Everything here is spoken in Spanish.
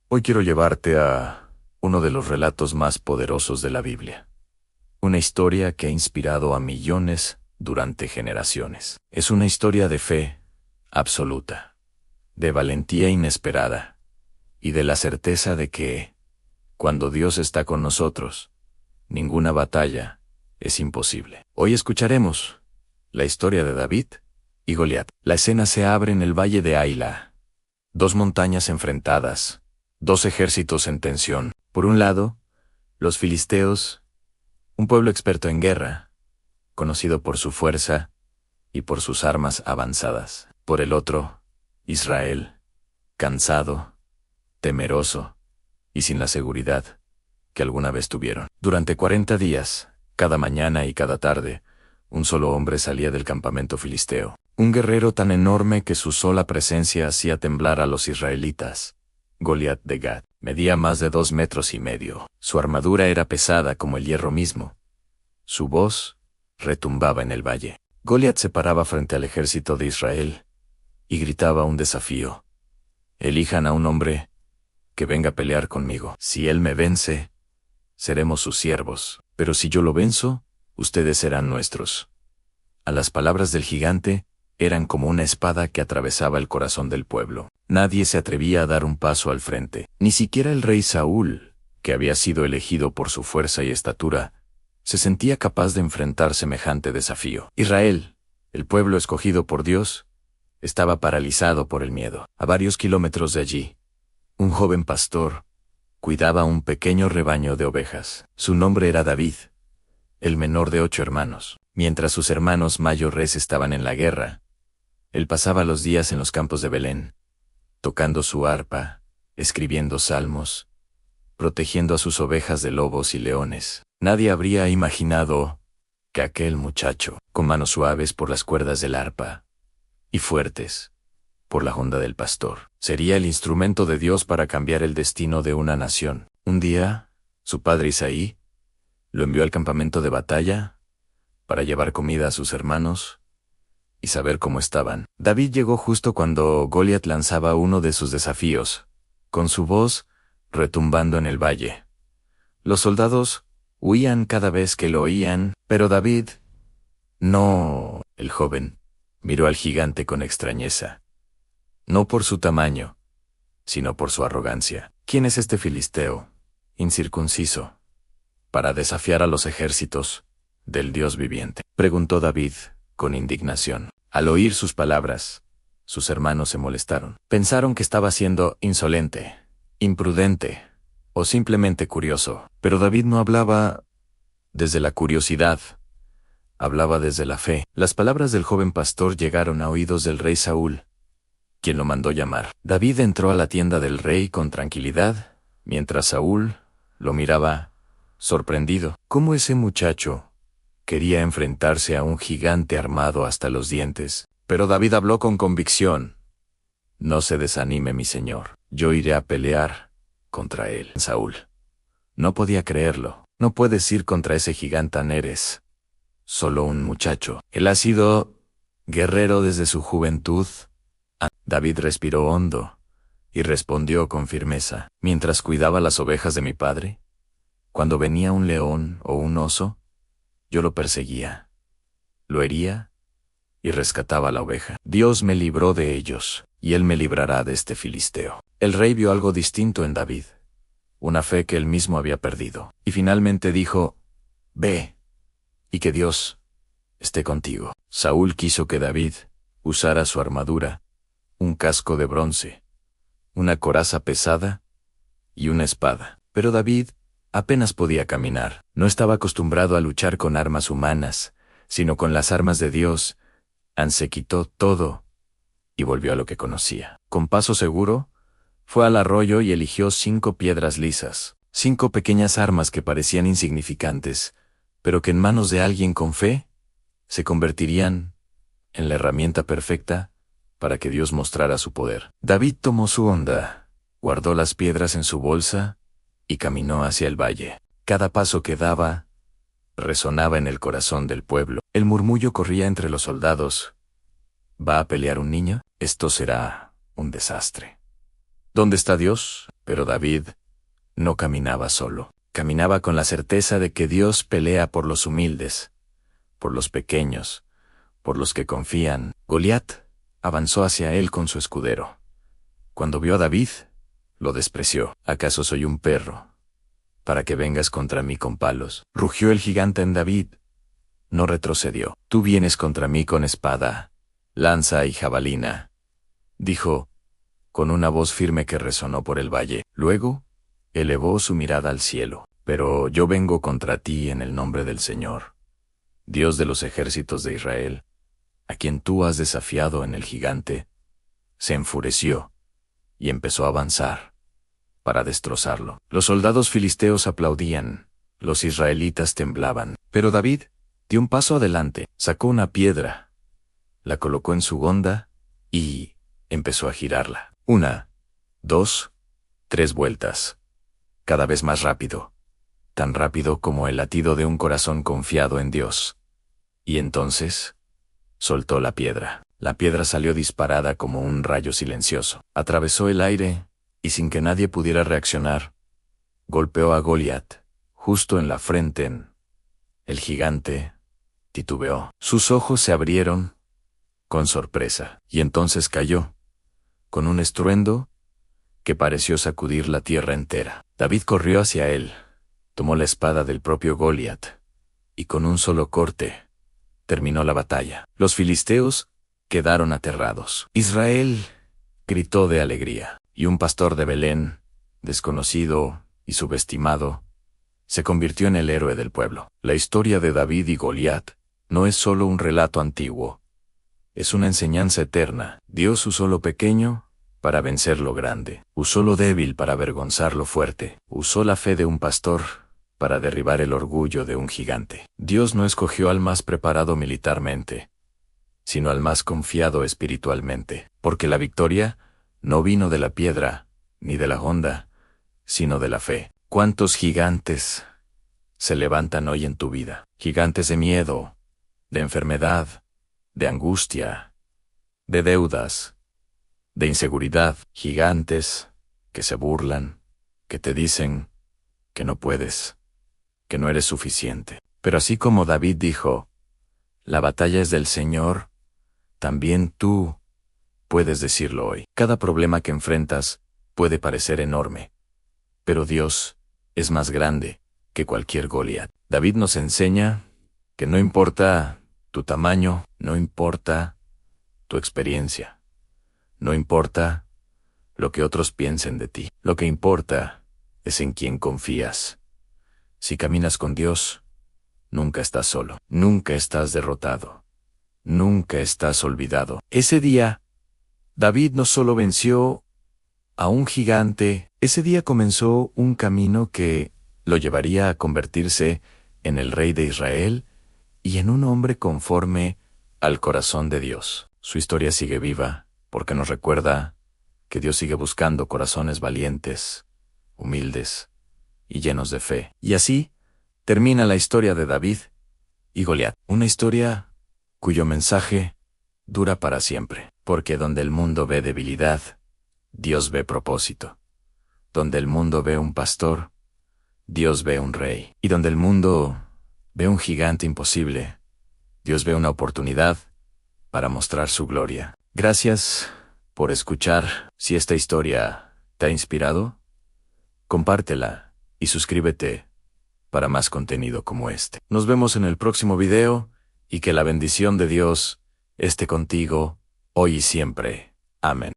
Hoy quiero llevarte a uno de los relatos más poderosos de la Biblia. Una historia que ha inspirado a millones durante generaciones. Es una historia de fe absoluta, de valentía inesperada y de la certeza de que, cuando Dios está con nosotros, ninguna batalla es imposible. Hoy escucharemos la historia de David y Goliat. La escena se abre en el valle de Aila. Dos montañas enfrentadas, dos ejércitos en tensión. Por un lado, los filisteos, un pueblo experto en guerra, conocido por su fuerza y por sus armas avanzadas. Por el otro, Israel, cansado, temeroso y sin la seguridad que alguna vez tuvieron. Durante 40 días, cada mañana y cada tarde, un solo hombre salía del campamento filisteo. Un guerrero tan enorme que su sola presencia hacía temblar a los israelitas. Goliat de Gat. Medía más de 2,5 metros. Su armadura era pesada como el hierro mismo. Su voz retumbaba en el valle. Goliat se paraba frente al ejército de Israel y gritaba un desafío. Elijan a un hombre que venga a pelear conmigo. Si él me vence, seremos sus siervos. Pero si yo lo venzo, ustedes serán nuestros. A las palabras del gigante, eran como una espada que atravesaba el corazón del pueblo. Nadie se atrevía a dar un paso al frente. Ni siquiera el rey Saúl, que había sido elegido por su fuerza y estatura, se sentía capaz de enfrentar semejante desafío. Israel, el pueblo escogido por Dios, estaba paralizado por el miedo. A varios kilómetros de allí, un joven pastor cuidaba un pequeño rebaño de ovejas. Su nombre era David, el menor de 8 hermanos. Mientras sus hermanos mayores estaban en la guerra, él pasaba los días en los campos de Belén, tocando su arpa, escribiendo salmos, protegiendo a sus ovejas de lobos y leones. Nadie habría imaginado que aquel muchacho, con manos suaves por las cuerdas del arpa y fuertes por la honda del pastor, sería el instrumento de Dios para cambiar el destino de una nación. Un día, su padre Isaí lo envió al campamento de batalla para llevar comida a sus hermanos y saber cómo estaban. David llegó justo cuando Goliat lanzaba uno de sus desafíos, con su voz retumbando en el valle. Los soldados huían cada vez que lo oían, pero David no. El joven miró al gigante con extrañeza. No por su tamaño, sino por su arrogancia. ¿Quién es este filisteo, incircunciso, para desafiar a los ejércitos del Dios viviente?, preguntó David con indignación. Al oír sus palabras, sus hermanos se molestaron. Pensaron que estaba siendo insolente, imprudente o simplemente curioso. Pero David no hablaba desde la curiosidad, hablaba desde la fe. Las palabras del joven pastor llegaron a oídos del rey Saúl, quien lo mandó llamar. David entró a la tienda del rey con tranquilidad, mientras Saúl lo miraba sorprendido. ¿Cómo ese muchacho quería enfrentarse a un gigante armado hasta los dientes? Pero David habló con convicción. No se desanime, mi señor. Yo iré a pelear contra él. Saúl no podía creerlo. No puedes ir contra ese gigante, eres solo un muchacho. Él ha sido guerrero desde su juventud. David respiró hondo y respondió con firmeza. Mientras cuidaba las ovejas de mi padre, cuando venía un león o un oso, yo lo perseguía, lo hería y rescataba la oveja. Dios me libró de ellos, y él me librará de este filisteo. El rey vio algo distinto en David, una fe que él mismo había perdido, y finalmente dijo: ve, y que Dios esté contigo. Saúl quiso que David usara su armadura, un casco de bronce, una coraza pesada y una espada. Pero David apenas podía caminar. No estaba acostumbrado a luchar con armas humanas, sino con las armas de Dios. Se quitó todo y volvió a lo que conocía. Con paso seguro, fue al arroyo y eligió 5 piedras lisas, 5 pequeñas armas que parecían insignificantes, pero que en manos de alguien con fe se convertirían en la herramienta perfecta para que Dios mostrara su poder. David tomó su honda, guardó las piedras en su bolsa y caminó hacia el valle. Cada paso que daba resonaba en el corazón del pueblo. El murmullo corría entre los soldados. ¿Va a pelear un niño? Esto será un desastre. ¿Dónde está Dios? Pero David no caminaba solo. Caminaba con la certeza de que Dios pelea por los humildes, por los pequeños, por los que confían. Goliat avanzó hacia él con su escudero. Cuando vio a David, lo despreció. ¿Acaso soy un perro para que vengas contra mí con palos? Rugió el gigante en David. No retrocedió. Tú vienes contra mí con espada, lanza y jabalina, dijo, con una voz firme que resonó por el valle. Luego, elevó su mirada al cielo. Pero yo vengo contra ti en el nombre del Señor, Dios de los ejércitos de Israel, a quien tú has desafiado en el gigante. Se enfureció y empezó a avanzar para destrozarlo. Los soldados filisteos aplaudían, los israelitas temblaban. Pero David dio un paso adelante, sacó una piedra, la colocó en su honda y empezó a girarla. 1, 2, 3 vueltas. Cada vez más rápido, tan rápido como el latido de un corazón confiado en Dios. Y entonces soltó la piedra. La piedra salió disparada como un rayo silencioso. Atravesó el aire y sin que nadie pudiera reaccionar, golpeó a Goliat justo en la frente. El gigante titubeó. Sus ojos se abrieron con sorpresa y entonces cayó, con un estruendo que pareció sacudir la tierra entera. David corrió hacia él, tomó la espada del propio Goliat y con un solo corte terminó la batalla. Los filisteos quedaron aterrados. Israel gritó de alegría, y un pastor de Belén, desconocido y subestimado, se convirtió en el héroe del pueblo. La historia de David y Goliat no es solo un relato antiguo, es una enseñanza eterna. Dios usó lo pequeño para vencer lo grande, usó lo débil para avergonzar lo fuerte, usó la fe de un pastor para derribar el orgullo de un gigante. Dios no escogió al más preparado militarmente, sino al más confiado espiritualmente, porque la victoria no vino de la piedra, ni de la honda, sino de la fe. ¿Cuántos gigantes se levantan hoy en tu vida? Gigantes de miedo, de enfermedad, de angustia, de deudas, de inseguridad. Gigantes que se burlan, que te dicen que no puedes, que no eres suficiente. Pero así como David dijo, la batalla es del Señor, también tú puedes decirlo hoy. Cada problema que enfrentas puede parecer enorme, pero Dios es más grande que cualquier Goliat. David nos enseña que no importa tu tamaño, no importa tu experiencia, no importa lo que otros piensen de ti. Lo que importa es en quién confías. Si caminas con Dios, nunca estás solo, nunca estás derrotado, nunca estás olvidado. Ese día, David no solo venció a un gigante, ese día comenzó un camino que lo llevaría a convertirse en el rey de Israel y en un hombre conforme al corazón de Dios. Su historia sigue viva porque nos recuerda que Dios sigue buscando corazones valientes, humildes y llenos de fe. Y así termina la historia de David y Goliat, una historia cuyo mensaje dura para siempre, porque donde el mundo ve debilidad, Dios ve propósito. Donde el mundo ve un pastor, Dios ve un rey. Y donde el mundo ve un gigante imposible, Dios ve una oportunidad para mostrar su gloria. Gracias por escuchar. Si esta historia te ha inspirado, compártela y suscríbete para más contenido como este. Nos vemos en el próximo video y que la bendición de Dios esté contigo hoy y siempre. Amén.